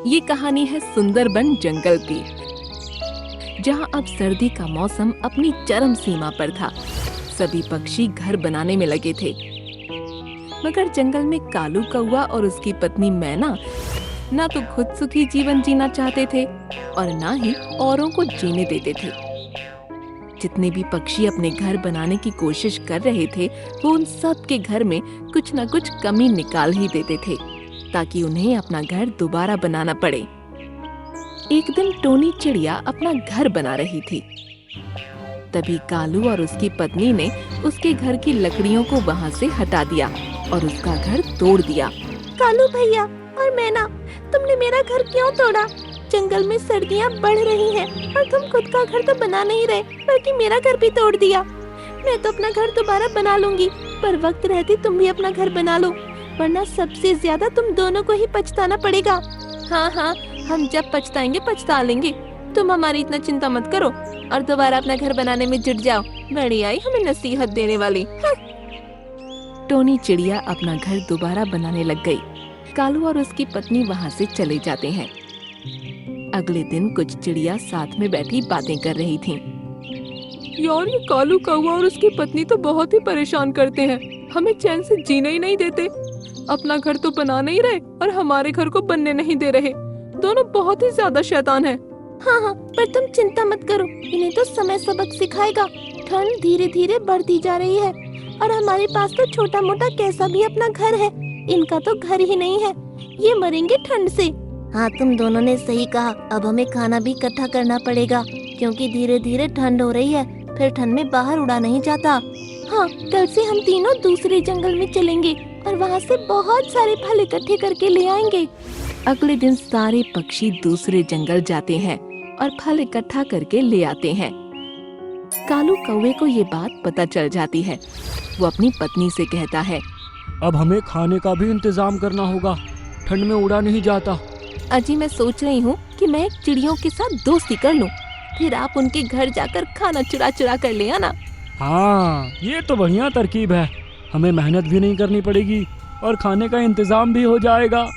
ये कहानी है सुंदरबन जंगल की, जहाँ अब सर्दी का मौसम अपनी चरम सीमा पर था। सभी पक्षी घर बनाने में लगे थे, मगर जंगल में कालू कौवा और उसकी पत्नी मैना ना तो खुद सुखी जीवन जीना चाहते थे और ना ही औरों को जीने देते थे। जितने भी पक्षी अपने घर बनाने की कोशिश कर रहे थे, वो उन सब के घर में कुछ न कुछ कमी निकाल ही देते थे, ताकि उन्हें अपना घर दोबारा बनाना पड़े। एक दिन टोनी चिड़िया अपना घर बना रही थी। तभी कालू और उसकी पत्नी ने उसके घर की लकड़ियों को वहाँ से हटा दिया और उसका घर तोड़ दिया। कालू भैया और मैना, तुमने मेरा घर क्यों तोड़ा? जंगल में सर्दियाँ बढ़ रही हैं और तुम खुद का घर तो बना नहीं रहे, बल्कि मेरा घर भी तोड़ दिया। मैं तो अपना घर दोबारा बना लूंगी, पर वक्त रहते तुम भी अपना घर बना लो, वरना सबसे ज्यादा तुम दोनों को ही पछताना पड़ेगा। हाँ, हम जब पछताएंगे पछता लेंगे। तुम हमारी इतना चिंता मत करो और दोबारा अपना घर बनाने में जुट जाओ। बड़ी आई हमें नसीहत देने वाली। टोनी चिड़िया अपना घर दोबारा बनाने लग गई। कालू और उसकी पत्नी वहाँ से चले जाते हैं। अगले दिन कुछ चिड़िया साथ में बैठी बातें कर रही थीं। यार, ये कालू कौवा और उसकी पत्नी तो बहुत ही परेशान करते हैं, हमें चैन से जीने ही नहीं देते। अपना घर तो बना नहीं रहे और हमारे घर को बनने नहीं दे रहे। दोनों बहुत ही ज्यादा शैतान हैं। हाँ, पर तुम चिंता मत करो, इन्हें तो समय सबक सिखाएगा। ठंड धीरे धीरे बढ़ती जा रही है और हमारे पास तो छोटा मोटा कैसा भी अपना घर है, इनका तो घर ही नहीं है। ये मरेंगे ठंड से। हाँ, तुम दोनों ने सही कहा। अब हमें खाना भी इकट्ठा करना पड़ेगा, क्योंकि धीरे धीरे ठंड हो रही है, फिर ठंड में बाहर उड़ा नहीं जाता। हाँ, कल से हम तीनों दूसरे जंगल में चलेंगे और वहाँ से बहुत सारे फल इकट्ठे करके ले आएंगे। अगले दिन सारे पक्षी दूसरे जंगल जाते हैं और फल इकट्ठा करके ले आते हैं। कालू कौवे को ये बात पता चल जाती है। वो अपनी पत्नी से कहता है, अब हमें खाने का भी इंतजाम करना होगा, ठंड में उड़ा नहीं जाता। अजी, मैं सोच रही हूँ कि मैं चिड़ियों के साथ दोस्ती कर लूँ, फिर आप उनके घर जाकर खाना चुरा चुरा कर ले आना। हाँ, ये तो बढ़िया तरकीब है। हमें मेहनत भी नहीं करनी पड़ेगी और खाने का इंतजाम भी हो जाएगा।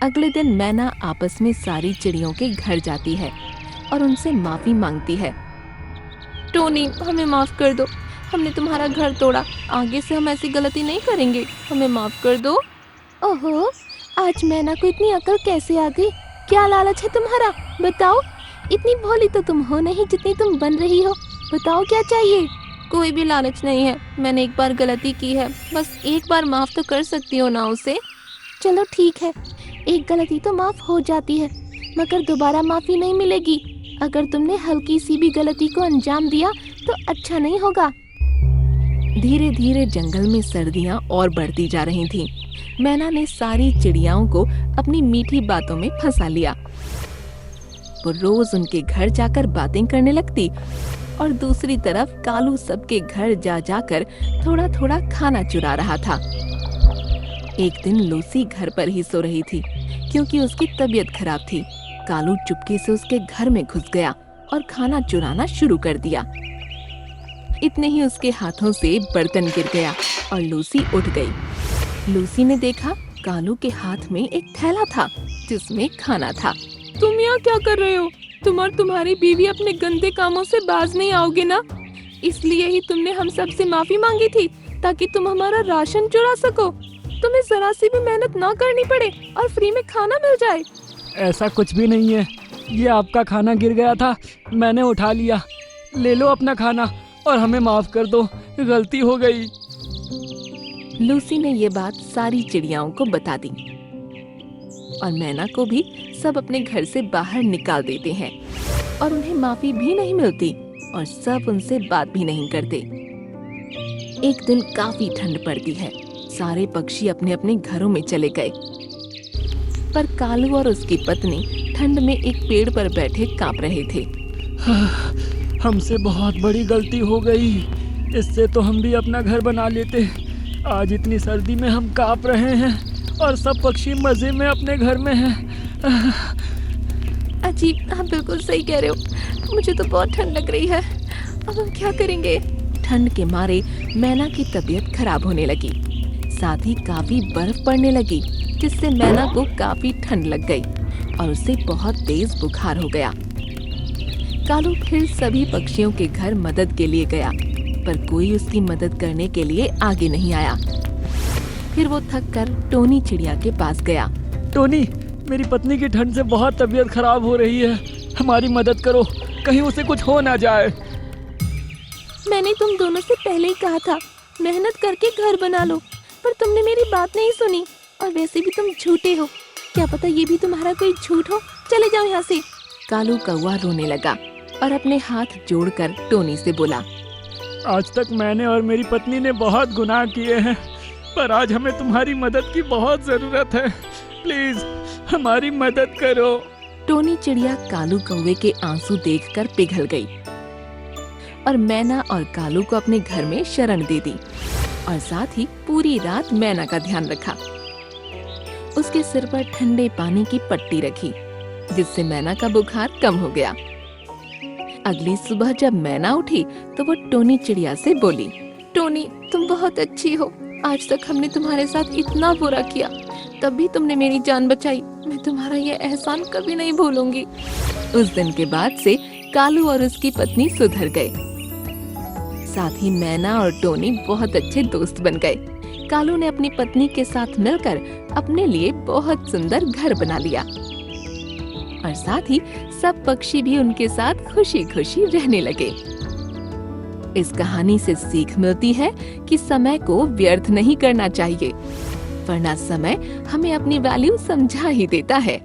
अगले दिन मैना आपस में सारी चिड़ियों के घर जाती है और उनसे माफी मांगती है। टोनी, हमें माफ कर दो, हमने तुम्हारा घर तोड़ा। आगे से हम ऐसी गलती नहीं करेंगे, हमें माफ कर दो। ओहो, आज मैना को इतनी अकल कैसे आ गई? क्या लालच है तुम्हारा? बताओ। इतनी भोली तो तुम हो नहीं जितनी तुम बन रही हो। बताओ क्या चाहिए? कोई भी लालच नहीं है, मैंने एक बार गलती की है, बस एक बार माफ तो कर सकती हो ना उसे। चलो ठीक है, एक गलती तो माफ हो जाती है, मगर दोबारा माफी नहीं मिलेगी। अगर तुमने हल्की सी भी गलती को अंजाम दिया तो अच्छा नहीं होगा। धीरे धीरे जंगल में सर्दियाँ और बढ़ती जा रही थीं। मैना ने सारी चिड़ियाओं को अपनी मीठी बातों में फंसा लिया। वो रोज उनके घर जाकर बातें करने लगती और दूसरी तरफ कालू सबके घर जा जाकर थोड़ा थोड़ा खाना चुरा रहा था। एक दिन लूसी घर पर ही सो रही थी, क्योंकि उसकी तबीयत खराब थी। कालू चुपके से उसके घर में घुस गया और खाना चुराना शुरू कर दिया। इतने ही उसके हाथों से बर्तन गिर गया और लूसी उठ गई। लूसी ने देखा कालू के हाथ में एक थैला था जिसमें खाना था। तुम यहाँ क्या कर रहे हो? तुम और तुम्हारी बीवी अपने गंदे कामों से बाज नहीं आओगे ना? इसलिए ही तुमने हम सब से माफी मांगी थी, ताकि तुम हमारा राशन चुरा सको। तुम्हें जरा सी भी मेहनत ना करनी पड़े और फ्री में खाना मिल जाए। ऐसा कुछ भी नहीं है, ये आपका खाना गिर गया था, मैंने उठा लिया। ले लो अपना खाना और हमें माफ कर दो, गलती हो गई। लूसी ने ये बात सारी चिड़ियाओं को बता दी और मैना को भी सब अपने घर से बाहर निकाल देते हैं और उन्हें माफी भी नहीं मिलती और सब उनसे बात भी नहीं करते। एक दिन काफी ठंड पड़ती है। सारे पक्षी अपने अपने घरों में चले गए, पर कालू और उसकी पत्नी ठंड में एक पेड़ पर बैठे कांप रहे थे। हमसे बहुत बड़ी गलती हो गई, इससे तो हम भी अपना घर बना लेते। आज इतनी सर्दी में हम कांप रहे हैं और सब पक्षी मजे में अपने घर में हैं। अजीब, आप बिल्कुल सही कह रहे हो, मुझे तो बहुत ठंड लग रही है। अब हम क्या करेंगे? ठंड के मारे मैना की तबीयत खराब होने लगी, साथ ही काफी बर्फ पड़ने लगी जिससे मैना को काफी ठंड लग गई और उसे बहुत तेज बुखार हो गया। कालू फिर सभी पक्षियों के घर मदद के लिए गया, पर कोई उसकी मदद करने के लिए आगे नहीं आया। फिर वो थक कर टोनी चिड़िया के पास गया। टोनी, मेरी पत्नी की ठंड से बहुत तबीयत खराब हो रही है, हमारी मदद करो, कहीं उसे कुछ हो ना जाए। मैंने तुम दोनों से पहले ही कहा था मेहनत करके घर बना लो, पर तुमने मेरी बात नहीं सुनी। और वैसे भी तुम झूठे हो, क्या पता ये भी तुम्हारा कोई झूठ हो। चले जाओ यहाँ से। कालू कौवा रोने लगा और अपने हाथ जोड़कर टोनी से बोला, आज तक मैंने और मेरी पत्नी ने बहुत गुनाह किए हैं, पर आज हमें तुम्हारी मदद की बहुत जरूरत है। प्लीज हमारी मदद करो। टोनी चिड़िया कालू कौवे के आंसू देखकर पिघल गई और मैना और कालू को अपने घर में शरण दे दी और साथ ही पूरी रात मैना का ध्यान रखा। उसके सिर पर ठंडे पानी की पट्टी रखी, जिससे मैना का बुखार कम हो गया। अगली सुबह जब मैना उठी तो वो टोनी चिड़िया से बोली, टोनी, तुम बहुत अच्छी हो। आज तक हमने तुम्हारे साथ इतना बुरा किया, तब भी तुमने मेरी जान बचाई। मैं तुम्हारा ये एहसान कभी नहीं भूलूंगी। उस दिन के बाद से कालू और उसकी पत्नी सुधर गए। साथ ही मैना और टोनी बहुत अच्छे दोस्त बन गए। कालू ने अपनी पत्नी के साथ मिलकर अपने लिए बहुत सुंदर घर बना लिया और साथ ही सब पक्षी भी उनके साथ खुशी खुशी रहने लगे। इस कहानी से सीख मिलती है कि समय को व्यर्थ नहीं करना चाहिए, वरना समय हमें अपनी वैल्यू समझा ही देता है।